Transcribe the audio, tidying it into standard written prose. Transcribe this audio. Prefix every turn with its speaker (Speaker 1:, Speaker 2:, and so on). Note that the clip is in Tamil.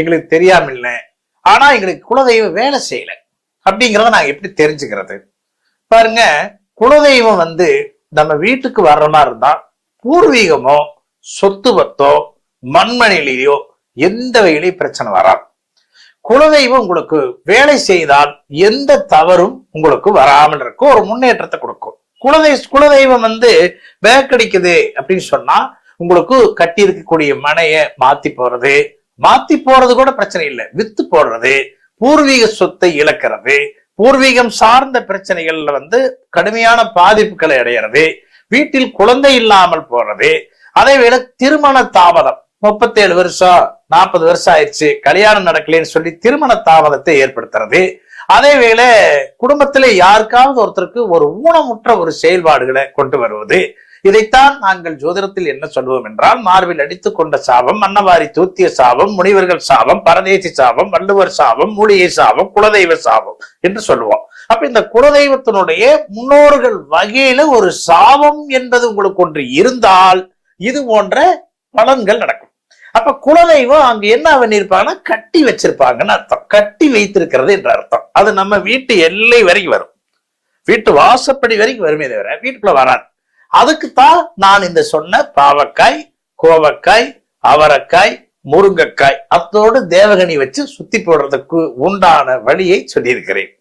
Speaker 1: எங்களுக்கு தெரியாம இல்ல, ஆனா எங்களுக்கு குலதெய்வம் வேலை செய்யல அப்படிங்கிறத நாங்க எப்படி தெரிஞ்சுக்கிறது? பாருங்க, குலதெய்வம் நம்ம வீட்டுக்கு வர்ற மாதிரி இருந்தா பூர்வீகமோ சொத்து பத்தோ மண்மனையிலேயோ எந்த வகையிலையும் பிரச்சனை வராது. குலதெய்வம் உங்களுக்கு வேலை செய்தால் எந்த தவறும் உங்களுக்கு வராமல் இருக்கும், ஒரு முன்னேற்றத்தை கொடுக்கும். குலதெய்வம் பேக்கடிக்குது அப்படின்னு சொன்னா உங்களுக்கு கட்டி இருக்கக்கூடிய மனைய மாத்தி போறது கூட பிரச்சனை இல்லை, வித்து போடுறது, பூர்வீக சொத்தை இழக்கிறது, பூர்வீகம் சார்ந்த பிரச்சனைகள்ல கடுமையான பாதிப்புகளை அடைகிறது, வீட்டில் குழந்தை இல்லாமல் போறது, அதே வேளை திருமண தாமதம், 37 வருஷம் 40 வருஷம் ஆயிடுச்சு கல்யாணம் நடக்கலன்னு சொல்லி திருமண தாமதத்தை ஏற்படுத்துறது, அதே வேளை குடும்பத்திலே யாருக்காவது ஒருத்தருக்கு ஒரு ஊனமுற்ற ஒரு செயல்பாடுகளை கொண்டு வருவது. இதைத்தான் நாங்கள் ஜோதிடத்தில் என்ன சொல்லுவோம் என்றால், மார்பில் அடித்துக் கொண்ட சாபம், மன்னவாரி தூத்திய சாபம், முனிவர்கள் சாபம், பரதேசி சாபம், வள்ளுவர் சாபம், மூலிகை சாபம், குலதெய்வ சாபம் என்று சொல்லுவோம். அப்ப இந்த குலதெய்வத்தினுடைய முன்னோர்கள் வகையில ஒரு சாபம் என்பது உங்களுக்கு ஒன்று இருந்தால் இது போன்ற பலன்கள் நடக்கும். அப்ப குலதெய்வம் அங்க என்ன பண்ணிருப்பாங்கன்னா கட்டி வச்சிருப்பாங்கன்னு அர்த்தம், கட்டி வைத்திருக்கிறது என்ற அர்த்தம். அது நம்ம வீட்டு எல்லை வரைக்கும் வரும், வீட்டு வாசப்படி வரைக்கும் வருமே தவிர வீட்டுக்குள்ள வராது. அதுக்குத்தான் நான் இந்த சொன்ன பாவக்காய், கோவக்காய், அவரைக்காய், முருங்கைக்காய் அதோடு தேவகனி வச்சு சுத்தி போடுறதுக்கு உண்டான வழியை சொல்லியிருக்கிறேன்.